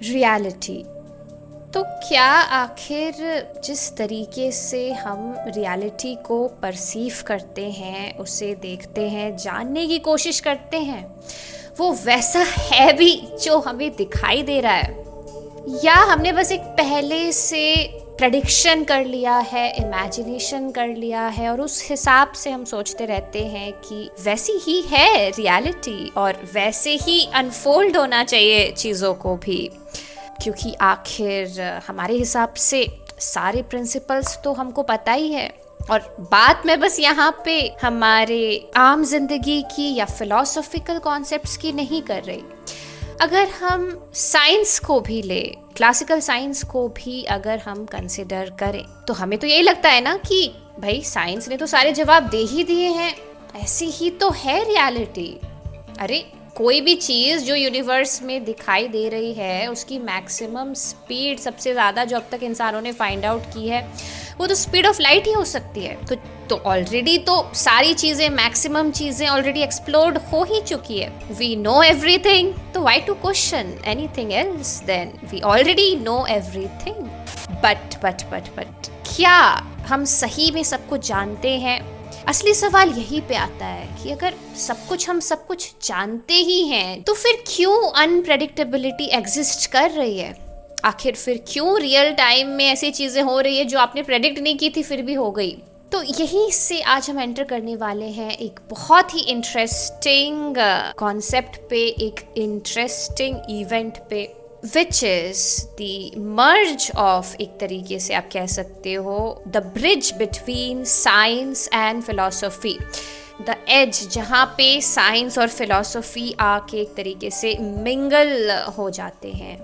Reality. तो क्या आखिर जिस तरीके से हम रियलिटी को परसीव करते हैं, उसे देखते हैं, जानने की कोशिश करते हैं, वो वैसा है भी जो हमें दिखाई दे रहा है, या हमने बस एक पहले से प्रेडिक्शन कर लिया है, इमेजिनेशन कर लिया है और उस हिसाब से हम सोचते रहते हैं कि वैसी ही है रियलिटी और वैसे ही अनफोल्ड होना चाहिए चीज़ों को भी, क्योंकि आखिर हमारे हिसाब से सारे प्रिंसिपल्स तो हमको पता ही है। और बात मैं बस यहाँ पे हमारे आम जिंदगी की या फिलोसॉफिकल कॉन्सेप्ट्स की नहीं कर रही। अगर हम साइंस को भी ले, क्लासिकल साइंस को भी अगर हम कंसिडर करें, तो हमें तो यही लगता है ना कि भाई साइंस ने तो सारे जवाब दे ही दिए हैं, ऐसी ही तो है रियलिटी। अरे कोई भी चीज़ जो यूनिवर्स में दिखाई दे रही है, उसकी मैक्सिमम स्पीड सबसे ज़्यादा जो अब तक इंसानों ने फाइंड आउट की है, वो तो स्पीड ऑफ लाइट ही हो सकती है। तो ऑलरेडी तो सारी चीज़ें, मैक्सिमम चीज़ें ऑलरेडी एक्सप्लोर्ड हो ही चुकी है। वी नो एवरीथिंग, तो why to question anything else then? We already know everything. But क्या हम सही में सब कुछ जानते हैं? असली सवाल यही पे आता है कि अगर हम सब कुछ जानते ही हैं, तो फिर क्यों अनप्रेडिक्टेबिलिटी एग्जिस्ट कर रही है? आखिर फिर क्यों रियल टाइम में ऐसी चीज़ें हो रही है जो आपने प्रेडिक्ट नहीं की थी फिर भी हो गई? तो यहीं से आज हम एंटर करने वाले हैं एक बहुत ही इंटरेस्टिंग कॉन्सेप्ट पे, एक इंटरेस्टिंग इवेंट पे, which is the merge of, एक तरीके से आप कह सकते हो, the bridge between science and philosophy, the edge जहाँ पे साइंस और फिलोसफी आके एक तरीके से मिंगल हो जाते हैं।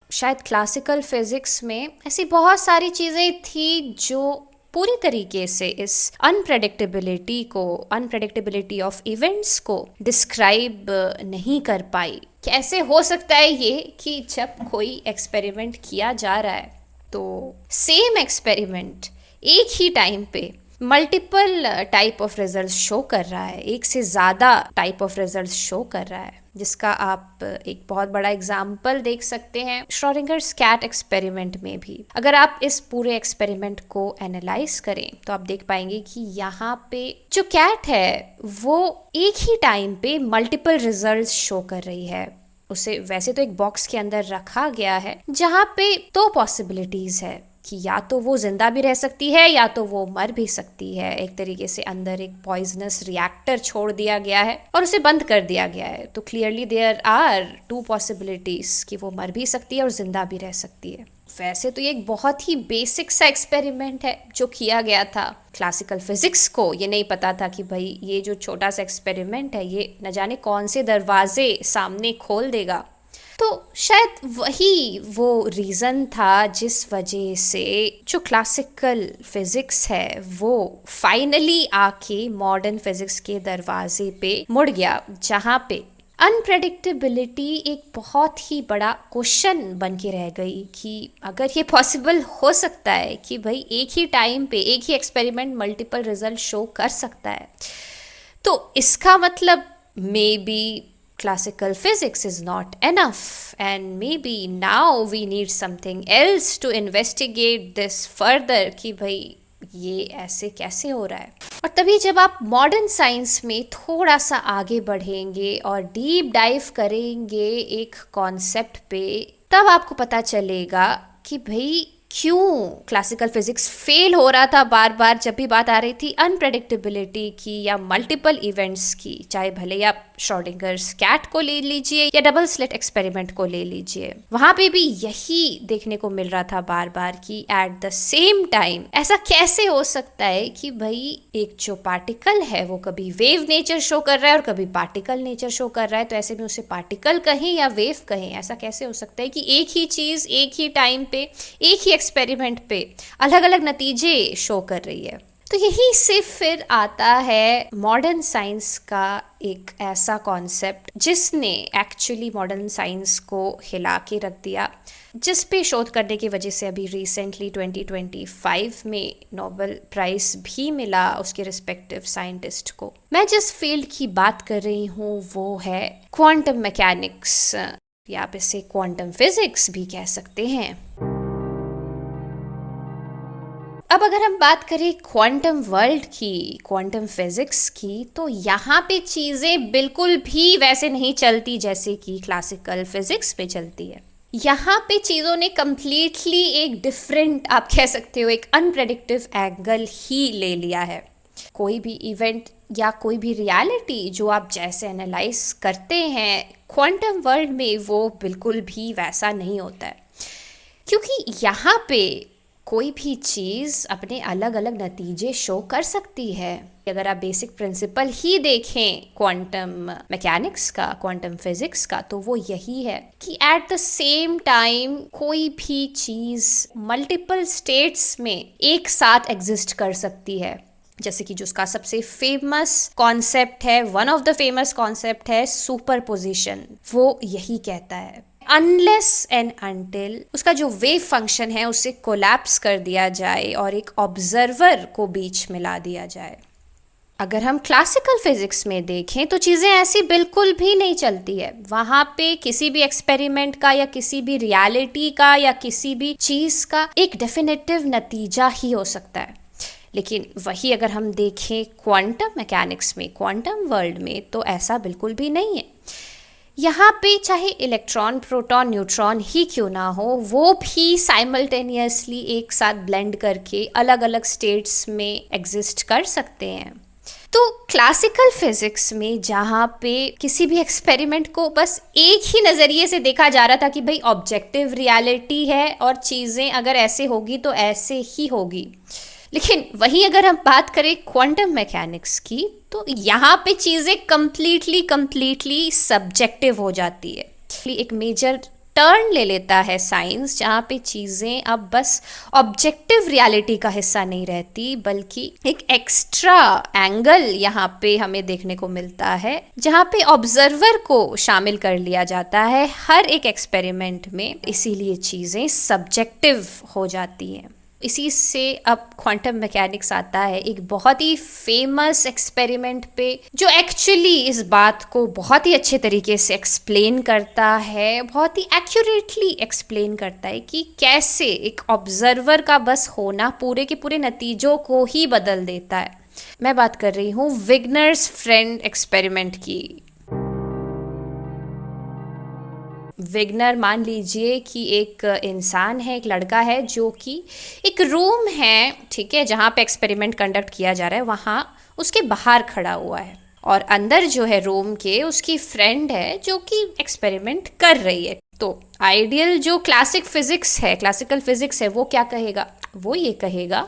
शायद क्लासिकल फिजिक्स में ऐसी बहुत सारी चीज़ें थी जो पूरी तरीके से इस अनप्रेडिक्टेबिलिटी ऑफ इवेंट्स को डिस्क्राइब नहीं कर पाई। कैसे हो सकता है ये कि जब कोई एक्सपेरिमेंट किया जा रहा है, तो सेम एक्सपेरिमेंट एक ही टाइम पे multiple type of results show कर रहा है, एक से ज़्यादा टाइप ऑफ रिजल्ट्स शो कर रहा है, जिसका आप एक बहुत बड़ा एग्जाम्पल देख सकते हैं श्रोडिंगर्स कैट एक्सपेरिमेंट में भी। अगर आप इस पूरे एक्सपेरिमेंट को एनालाइज करें, तो आप देख पाएंगे कि यहाँ पे जो कैट है वो एक ही टाइम पे मल्टीपल रिजल्ट्स शो कर रही है। उसे वैसे तो एक बॉक्स के अंदर रखा गया है, जहाँ पे दो पॉसिबिलिटीज़ है कि या तो वो जिंदा भी रह सकती है या तो वो मर भी सकती है। एक तरीके से अंदर एक पॉइजनस रिएक्टर छोड़ दिया गया है और उसे बंद कर दिया गया है। तो clearly there are two possibilities कि वो मर भी सकती है और जिंदा भी रह सकती है। वैसे तो ये एक बहुत ही बेसिक सा एक्सपेरिमेंट है जो किया गया था। क्लासिकल फिजिक्स को ये नहीं पता था कि भाई ये जो छोटा सा एक्सपेरिमेंट है, ये न जाने कौन से दरवाजे सामने खोल देगा। तो शायद वही वो रीज़न था जिस वजह से जो क्लासिकल फिज़िक्स है वो फाइनली आके मॉडर्न फिज़िक्स के दरवाजे पे मुड़ गया, जहाँ पे अनप्रेडिक्टेबिलिटी एक बहुत ही बड़ा क्वेश्चन बन के रह गई कि अगर ये पॉसिबल हो सकता है कि भाई एक ही टाइम पे एक ही एक्सपेरिमेंट मल्टीपल रिजल्ट शो कर सकता है, तो इसका मतलब may be classical physics is not enough and maybe now we need something else to investigate this further कि भाई ये ऐसे कैसे हो रहा है। और तभी जब आप मॉडर्न साइंस में थोड़ा सा आगे बढ़ेंगे और डीप डाइव करेंगे एक कॉन्सेप्ट पे, तब आपको पता चलेगा कि भाई क्यों क्लासिकल फिजिक्स फेल हो रहा था बार बार जब भी बात आ रही थी अनप्रेडिक्टेबिलिटी की या मल्टीपल इवेंट्स की। चाहे भले आप श्रोडिंगर्स कैट को ले लीजिए या डबल स्लिट एक्सपेरिमेंट को ले लीजिए, वहां पे भी यही देखने को मिल रहा था बार बार कि एट द सेम टाइम ऐसा कैसे हो सकता है कि भाई एक जो पार्टिकल है वो कभी वेव नेचर शो कर रहा है और कभी पार्टिकल नेचर शो कर रहा है। तो ऐसे में उसे पार्टिकल कहें या वेव कहें, ऐसा कैसे हो सकता है कि एक ही चीज एक ही टाइम पे एक ही एक्सपेरिमेंट पे अलग अलग नतीजे शो कर रही है। तो यही से फिर आता है मॉडर्न साइंस का एक ऐसा कॉन्सेप्ट जिसने एक्चुअली मॉडर्न साइंस को हिला के रख दिया, जिस पे शोध करने की वजह से अभी रिसेंटली 2025 में नोबेल प्राइज़ भी मिला उसके रिस्पेक्टिव साइंटिस्ट को। मैं जिस फील्ड की बात कर रही हूँ वो है क्वांटम मैकेनिक्स, या आप इसे क्वांटम फिजिक्स भी कह सकते हैं। अब अगर हम बात करें क्वांटम वर्ल्ड की, क्वांटम फिजिक्स की, तो यहाँ पे चीज़ें बिल्कुल भी वैसे नहीं चलती जैसे कि क्लासिकल फिजिक्स पे चलती है। यहाँ पे चीज़ों ने कम्प्लीटली एक डिफरेंट, आप कह सकते हो एक अनप्रेडिक्टिव एंगल ही ले लिया है। कोई भी इवेंट या कोई भी रियलिटी जो आप जैसे एनालाइज करते हैं क्वांटम वर्ल्ड में, वो बिल्कुल भी वैसा नहीं होता है, क्योंकि यहाँ पे कोई भी चीज़ अपने अलग अलग नतीजे शो कर सकती है। अगर आप बेसिक प्रिंसिपल ही देखें क्वांटम मैकेनिक्स का, क्वांटम फिजिक्स का, तो वो यही है कि एट द सेम टाइम कोई भी चीज़ मल्टीपल स्टेट्स में एक साथ एग्जिस्ट कर सकती है। जैसे कि जो उसका सबसे फेमस कॉन्सेप्ट है, one of the famous concept है सुपरपोजिशन, वो यही कहता है अनलेस एंड अनटिल उसका जो वेव फंक्शन है उसे कोलैप्स कर दिया जाए और एक ऑब्जर्वर को बीच में ला दिया जाए। अगर हम क्लासिकल फिजिक्स में देखें तो चीज़ें ऐसी बिल्कुल भी नहीं चलती है। वहाँ पे किसी भी एक्सपेरिमेंट का या किसी भी रियलिटी का या किसी भी चीज़ का एक डेफिनेटिव नतीजा ही हो सकता है। लेकिन वही अगर हम देखें क्वांटम मैकेनिक्स में, क्वांटम वर्ल्ड में, तो ऐसा बिल्कुल भी नहीं है। यहाँ पे चाहे इलेक्ट्रॉन, प्रोटॉन, न्यूट्रॉन ही क्यों ना हो, वो भी साइमल्टेनियसली एक साथ ब्लेंड करके अलग अलग स्टेट्स में एग्जिस्ट कर सकते हैं। तो क्लासिकल फिजिक्स में जहाँ पे किसी भी एक्सपेरिमेंट को बस एक ही नज़रिए से देखा जा रहा था कि भाई ऑब्जेक्टिव रियलिटी है और चीज़ें अगर ऐसे होगी तो ऐसे ही होगी, लेकिन वहीं अगर हम बात करें क्वांटम मैकेनिक्स की तो यहाँ पे चीज़ें कम्प्लीटली सब्जेक्टिव हो जाती है। एक मेजर टर्न ले लेता है साइंस, जहाँ पे चीज़ें अब बस ऑब्जेक्टिव रियलिटी का हिस्सा नहीं रहती, बल्कि एक एक्स्ट्रा एंगल यहाँ पे हमें देखने को मिलता है, जहाँ पे ऑब्जर्वर को शामिल कर लिया जाता है हर एक एक्सपेरिमेंट में। इसीलिए चीज़ें सब्जेक्टिव हो जाती हैं। इसी से अब क्वांटम मैकेनिक्स आता है एक बहुत ही फेमस एक्सपेरिमेंट पे, जो एक्चुअली इस बात को बहुत ही अच्छे तरीके से एक्सप्लेन करता है, बहुत ही एक्यूरेटली एक्सप्लेन करता है कि कैसे एक ऑब्जर्वर का बस होना पूरे के पूरे नतीजों को ही बदल देता है। मैं बात कर रही हूँ विग्नर्स फ्रेंड एक्सपेरिमेंट की। विग्नर मान लीजिए कि एक इंसान है, एक लड़का है जो कि एक रूम है, ठीक है, जहाँ पे एक्सपेरिमेंट कंडक्ट किया जा रहा है, वहाँ उसके बाहर खड़ा हुआ है और अंदर जो है रूम के उसकी फ्रेंड है जो कि एक्सपेरिमेंट कर रही है। तो आइडियल जो क्लासिकल फिजिक्स है वो क्या कहेगा? वो ये कहेगा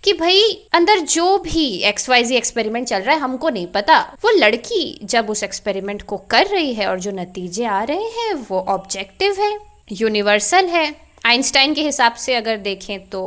कि भाई अंदर जो भी XYZ एक्सपेरिमेंट चल रहा है हमको नहीं पता, वो लड़की जब उस एक्सपेरिमेंट को कर रही है और जो नतीजे आ रहे हैं वो ऑब्जेक्टिव है, यूनिवर्सल है। आइंस्टाइन के हिसाब से अगर देखें तो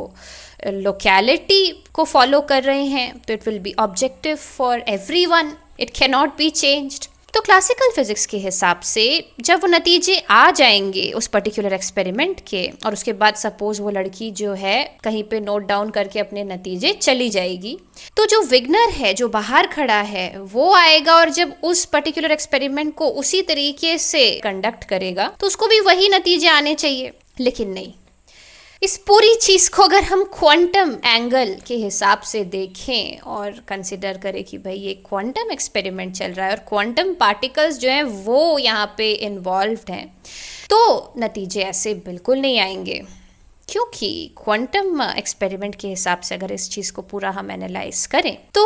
लोकैलिटी को फॉलो कर रहे हैं तो it will be objective for everyone, it can not be changed. तो क्लासिकल फिजिक्स के हिसाब से जब वो नतीजे आ जाएंगे उस पर्टिकुलर एक्सपेरिमेंट के और उसके बाद सपोज वो लड़की जो है कहीं पे नोट डाउन करके अपने नतीजे चली जाएगी, तो जो विग्नर है जो बाहर खड़ा है वो आएगा और जब उस पर्टिकुलर एक्सपेरिमेंट को उसी तरीके से कंडक्ट करेगा तो उसको भी वही नतीजे आने चाहिए। लेकिन नहीं, इस पूरी चीज़ को अगर हम क्वांटम एंगल के हिसाब से देखें और कंसिडर करें कि भाई ये क्वांटम एक्सपेरिमेंट चल रहा है और क्वांटम पार्टिकल्स जो हैं वो यहाँ पे इन्वॉल्व्ड हैं, तो नतीजे ऐसे बिल्कुल नहीं आएंगे। क्योंकि क्वांटम एक्सपेरिमेंट के हिसाब से अगर इस चीज़ को पूरा हम एनालाइज करें तो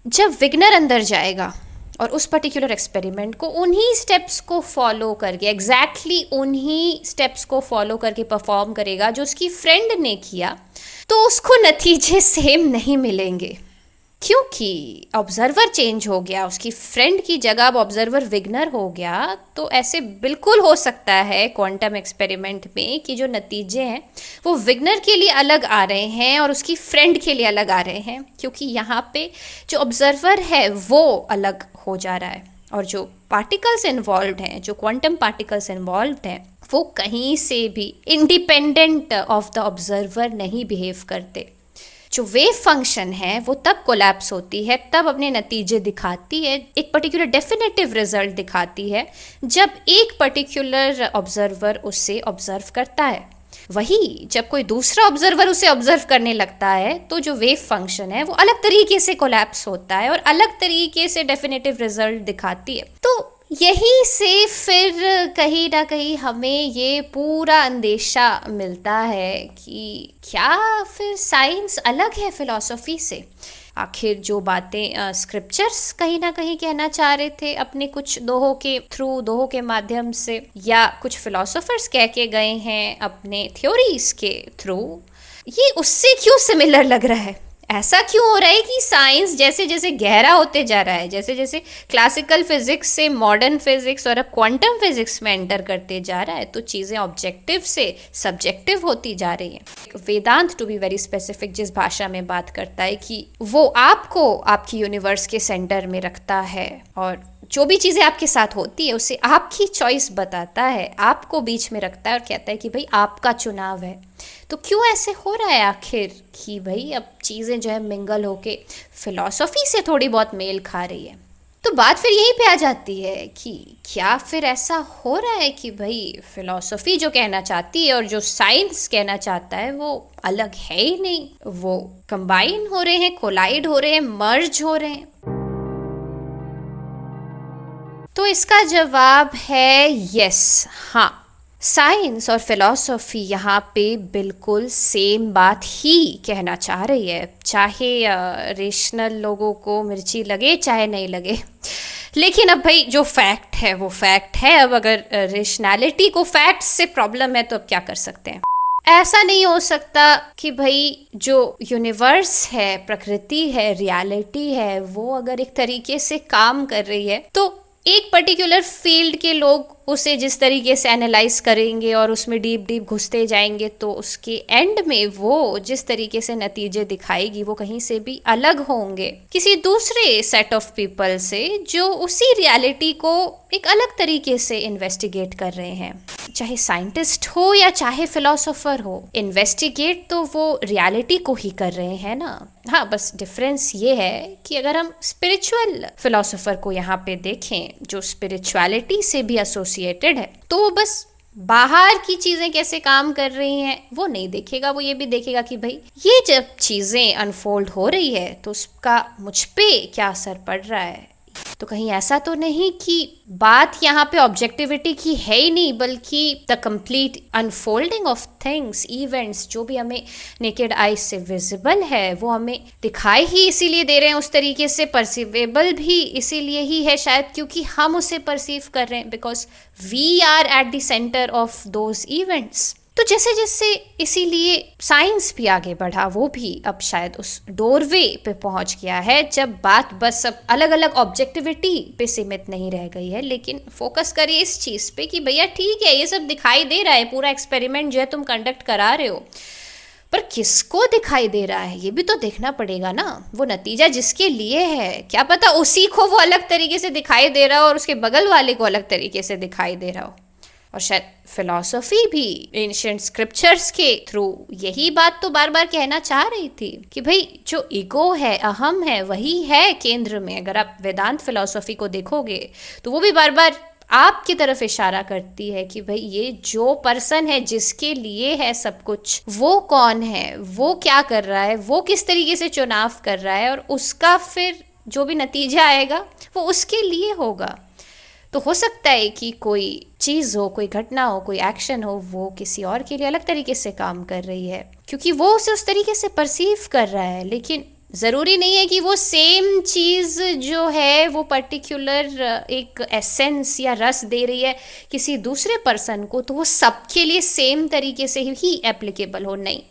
जब विग्नर अंदर जाएगा और उस पर्टिकुलर एक्सपेरिमेंट को उन्हीं स्टेप्स को फॉलो करके, एग्जैक्टली उन्हीं स्टेप्स को फॉलो करके परफॉर्म करेगा जो उसकी फ्रेंड ने किया, तो उसको नतीजे सेम नहीं मिलेंगे। क्योंकि ऑब्जर्वर चेंज हो गया, उसकी फ्रेंड की जगह अब ऑब्जर्वर विग्नर हो गया, तो ऐसे बिल्कुल हो सकता है क्वांटम एक्सपेरिमेंट में कि जो नतीजे हैं वो विग्नर के लिए अलग आ रहे हैं और उसकी फ्रेंड के लिए अलग आ रहे हैं, क्योंकि यहाँ पे जो ऑब्जर्वर है वो अलग हो जा रहा है और जो पार्टिकल्स इन्वॉल्व हैं, जो क्वांटम पार्टिकल्स इन्वॉल्व हैं, वो कहीं से भी इंडिपेंडेंट ऑफ द ऑब्जर्वर नहीं बिहेव करते। जो वेव फंक्शन है वो तब कोलैप्स होती है, तब अपने नतीजे दिखाती है, एक पर्टिकुलर डेफिनेटिव रिजल्ट दिखाती है जब एक पर्टिकुलर ऑब्जर्वर उसे ऑब्जर्व करता है। वही जब कोई दूसरा ऑब्जर्वर उसे ऑब्जर्व करने लगता है तो जो वेव फंक्शन है वो अलग तरीके से कोलैप्स होता है और अलग तरीके से डेफिनेटिव रिजल्ट दिखाती है। तो यहीं से फिर कहीं ना कहीं हमें ये पूरा अंदेशा मिलता है कि क्या फिर साइंस अलग है फिलॉसफी से। आखिर जो बातें स्क्रिप्चर्स कहीं ना कहीं कहना चाह रहे थे अपने कुछ दोहों के थ्रू, दोहों के माध्यम से, या कुछ फिलोसोफर्स कह के गए हैं अपने थ्योरीज के थ्रू, ये उससे क्यों सिमिलर लग रहा है? ऐसा क्यों हो रहा है कि साइंस जैसे जैसे गहरा होते जा रहा है, जैसे जैसे क्लासिकल फिजिक्स से मॉडर्न फिजिक्स और अब क्वांटम फिजिक्स में एंटर करते जा रहा है, तो चीज़ें ऑब्जेक्टिव से सब्जेक्टिव होती जा रही हैं। वेदांत टू बी वेरी स्पेसिफिक जिस भाषा में बात करता है कि वो आपको आपकी यूनिवर्स के सेंटर में रखता है और जो भी चीज़ें आपके साथ होती है उसे आपकी चॉइस बताता है, आपको बीच में रखता है और कहता है कि भाई आपका चुनाव है। तो क्यों ऐसे हो रहा है आखिर कि भाई अब चीज़ें जो है मिंगल होके फिलॉसफी से थोड़ी बहुत मेल खा रही है? तो बात फिर यहीं पे आ जाती है कि क्या फिर ऐसा हो रहा है कि भाई फिलॉसफी जो कहना चाहती है और जो साइंस कहना चाहता है वो अलग है ही नहीं, वो कंबाइन हो रहे हैं, कोलाइड हो रहे हैं, मर्ज हो रहे हैं? तो इसका जवाब है यस, हाँ, साइंस और फिलॉसफी यहाँ पे बिल्कुल सेम बात ही कहना चाह रही है, चाहे रेशनल लोगों को मिर्ची लगे चाहे नहीं लगे। लेकिन अब भाई जो फैक्ट है वो फैक्ट है। अब अगर रेशनैलिटी को फैक्ट से प्रॉब्लम है तो अब क्या कर सकते हैं? ऐसा नहीं हो सकता कि भाई जो यूनिवर्स है, प्रकृति है, रियलिटी है, वो अगर एक तरीके से काम कर रही है तो एक पर्टिकुलर फील्ड के लोग उसे जिस तरीके से एनालाइज करेंगे और उसमें डीप डीप घुसते जाएंगे तो उसके एंड में वो जिस तरीके से नतीजे दिखाएगी वो कहीं से भी अलग होंगे किसी दूसरे सेट ऑफ पीपल से जो उसी रियलिटी को एक अलग तरीके से इन्वेस्टिगेट कर रहे हैं। चाहे साइंटिस्ट हो या चाहे फिलोसोफर हो, इन्वेस्टिगेट तो वो रियलिटी को ही कर रहे हैं ना। हाँ, बस डिफरेंस ये है कि अगर हम स्पिरिचुअल फिलोसोफर को यहाँ पे देखें जो स्पिरिचुअलिटी से भी एसोसिएटेड है, तो वो बस बाहर की चीजें कैसे काम कर रही हैं वो नहीं देखेगा, वो ये भी देखेगा कि भाई ये जब चीजें अनफोल्ड हो रही है तो उसका मुझ पे क्या असर पड़ रहा है। तो कहीं ऐसा तो नहीं कि बात यहाँ पे ऑब्जेक्टिविटी की है ही नहीं, बल्कि the complete unfolding of things, events जो भी हमें नेकेड आई से विजिबल है वो हमें दिखाई ही इसीलिए दे रहे हैं, उस तरीके से परसीवेबल भी इसीलिए ही है शायद क्योंकि हम उसे परसीव कर रहे हैं, because we are at the centre of those events. तो जैसे जैसे इसीलिए साइंस भी आगे बढ़ा, वो भी अब शायद उस डोरवे पे पहुंच गया है जब बात बस अब अलग अलग ऑब्जेक्टिविटी पे सीमित नहीं रह गई है, लेकिन फोकस करिए इस चीज़ पे कि भैया ठीक है ये सब दिखाई दे रहा है, पूरा एक्सपेरिमेंट जो है तुम कंडक्ट करा रहे हो, पर किसको दिखाई दे रहा है ये भी तो देखना पड़ेगा ना। वो नतीजा जिसके लिए है, क्या पता उसी को वो अलग तरीके से दिखाई दे रहा हो और उसके बगल वाले को अलग तरीके से दिखाई दे रहा हो। और शायद फिलॉसफी भी एंशिएंट स्क्रिप्चर्स के थ्रू यही बात तो बार बार कहना चाह रही थी कि भाई जो ईगो है, अहम है, वही है केंद्र में। अगर आप वेदांत फिलॉसफी को देखोगे तो वो भी बार बार आपकी तरफ इशारा करती है कि भाई ये जो पर्सन है जिसके लिए है सब कुछ, वो कौन है, वो क्या कर रहा है, वो किस तरीके से चुनाव कर रहा है, और उसका फिर जो भी नतीजा आएगा वो उसके लिए होगा। तो हो सकता है कि कोई चीज़ हो, कोई घटना हो, कोई एक्शन हो, वो किसी और के लिए अलग तरीके से काम कर रही है क्योंकि वो उसे उस तरीके से परसीव कर रहा है, लेकिन ज़रूरी नहीं है कि वो सेम चीज़ जो है वो पर्टिकुलर एक एसेंस या रस दे रही है किसी दूसरे पर्सन को तो वो सबके लिए सेम तरीके से ही एप्लीकेबल हो। नहीं,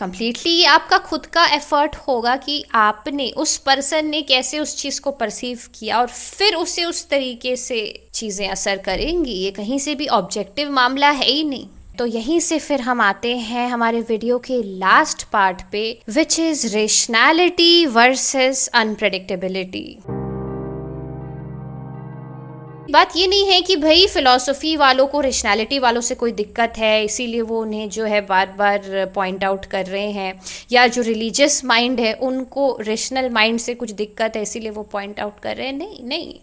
कंप्लीटली आपका खुद का एफर्ट होगा कि आपने, उस पर्सन ने कैसे उस चीज़ को परसीव किया और फिर उसे उस तरीके से चीज़ें असर करेंगी। ये कहीं से भी ऑब्जेक्टिव मामला है ही नहीं। तो यहीं से फिर हम आते हैं हमारे वीडियो के लास्ट पार्ट पे, which is rationality versus unpredictability. बात ये नहीं है कि भाई फिलॉसफी वालों को रेशनैलिटी वालों से कोई दिक्कत है इसीलिए वो उन्हें जो है बार बार पॉइंट आउट कर रहे हैं, या जो रिलीजियस माइंड है उनको रेशनल माइंड से कुछ दिक्कत है इसीलिए वो पॉइंट आउट कर रहे हैं। नहीं नहीं,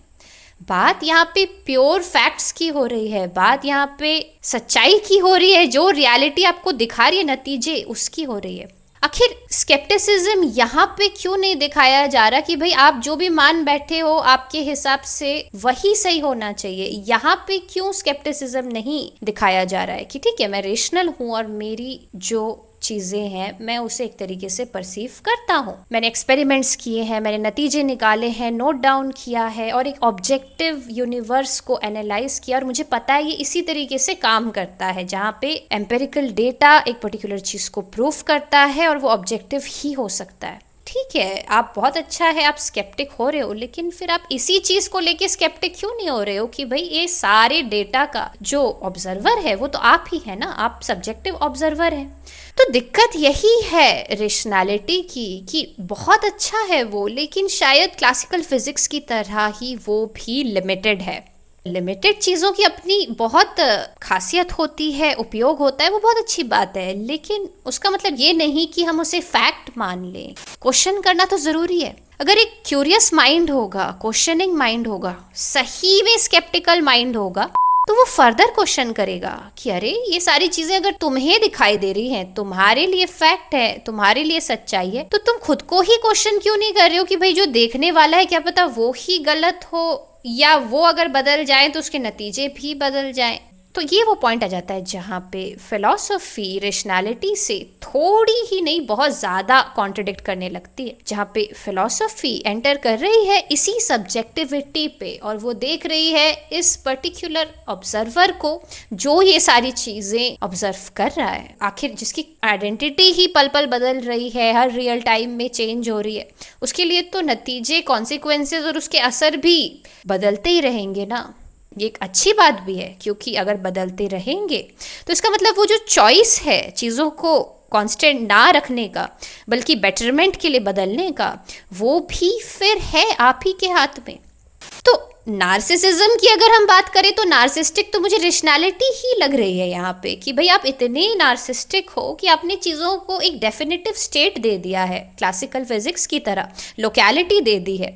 बात यहाँ पे प्योर फैक्ट्स की हो रही है, बात यहाँ पे सच्चाई की हो रही है, जो रियलिटी आपको दिखा रही है नतीजे उसकी हो रही है। आखिर स्केप्टिसिज्म यहाँ पे क्यों नहीं दिखाया जा रहा कि भाई आप जो भी मान बैठे हो आपके हिसाब से वही सही होना चाहिए। यहाँ पे क्यों स्केप्टिसिज्म नहीं दिखाया जा रहा है कि ठीक है मैं रेशनल हूँ और मेरी जो चीज़ें हैं मैं उसे एक तरीके से परसीव करता हूँ, मैंने एक्सपेरिमेंट्स किए हैं, मैंने नतीजे निकाले हैं, नोट डाउन किया है और एक ऑब्जेक्टिव यूनिवर्स को एनालाइज किया और मुझे पता है ये इसी तरीके से काम करता है, जहाँ पे एम्पेरिकल डेटा एक पर्टिकुलर चीज़ को प्रूफ करता है और वो ऑब्जेक्टिव ही हो सकता है। ठीक है, आप बहुत अच्छा है, आप स्केप्टिक हो रहे हो, लेकिन फिर आप इसी चीज को लेके स्केप्टिक क्यों नहीं हो रहे हो कि भाई ये सारे डेटा का जो ऑब्जर्वर है वो तो आप ही है ना, आप सब्जेक्टिव ऑब्जर्वर हैं। तो दिक्कत यही है रेशनैलिटी की कि बहुत अच्छा है वो, लेकिन शायद क्लासिकल फिजिक्स की तरह ही वो भी लिमिटेड है। लिमिटेड चीज़ों की अपनी बहुत खासियत होती है, उपयोग होता है, वो बहुत अच्छी बात है, लेकिन उसका मतलब ये नहीं कि हम उसे फैक्ट मान लें। क्वेश्चन करना तो ज़रूरी है। अगर एक क्यूरियस माइंड होगा, क्वेश्चनिंग माइंड होगा, सही में स्केप्टिकल माइंड होगा, तो वो फर्दर क्वेश्चन करेगा कि अरे ये सारी चीजें अगर तुम्हें दिखाई दे रही हैं, तुम्हारे लिए फैक्ट है, तुम्हारे लिए सच्चाई है, तो तुम खुद को ही क्वेश्चन क्यों नहीं कर रहे हो कि भाई जो देखने वाला है क्या पता वो ही गलत हो, या वो अगर बदल जाए तो उसके नतीजे भी बदल जाएं। तो ये वो पॉइंट आ जाता है जहाँ पे फिलॉसफी रेशनैलिटी से थोड़ी ही नहीं बहुत ज़्यादा कॉन्ट्रडिक्ट करने लगती है, जहाँ पे फिलॉसफी एंटर कर रही है इसी सब्जेक्टिविटी पे और वो देख रही है इस पर्टिकुलर ऑब्जर्वर को जो ये सारी चीज़ें ऑब्जर्व कर रहा है, आखिर जिसकी आइडेंटिटी ही पल पल बदल रही है, हर रियल टाइम में चेंज हो रही है, उसके लिए तो नतीजे, कॉन्सिक्वेंसेज और उसके असर भी बदलते ही रहेंगे ना। ये एक अच्छी बात भी है, क्योंकि अगर बदलते रहेंगे तो इसका मतलब वो जो चॉइस है चीज़ों को कांस्टेंट ना रखने का बल्कि बेटरमेंट के लिए बदलने का, वो भी फिर है आप ही के हाथ में। तो नार्सिसिज्म की अगर हम बात करें तो नार्सिस्टिक तो मुझे रेशनैलिटी ही लग रही है यहाँ पे कि भाई आप इतने नार्सिस्टिक हो कि आपने चीज़ों को एक डेफिनेटिव स्टेट दे दिया है, क्लासिकल फिजिक्स की तरह लोकेलिटी दे दी है,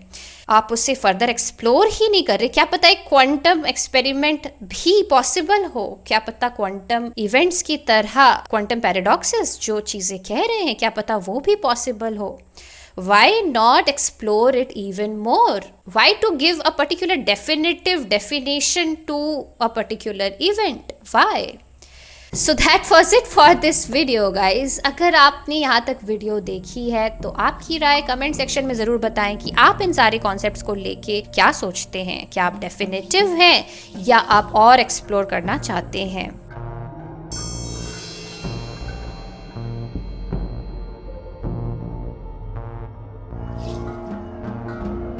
आप उसे फर्दर एक्सप्लोर ही नहीं कर रहे। क्या पता एक क्वांटम एक्सपेरिमेंट भी पॉसिबल हो, क्या पता क्वांटम इवेंट्स की तरह क्वांटम पैराडॉक्सेस जो चीज़ें कह रहे हैं क्या पता वो भी पॉसिबल हो। Why not explore it even more? Why to give a particular definitive definition to a particular event? Why? So that was it for this video guys. अगर आपने यहाँ तक वीडियो देखी है तो आपकी राय कमेंट सेक्शन में ज़रूर बताएं कि आप इन सारे कॉन्सेप्ट्स को लेके क्या सोचते हैं, क्या आप डेफिनेटिव हैं या आप और एक्सप्लोर करना चाहते हैं।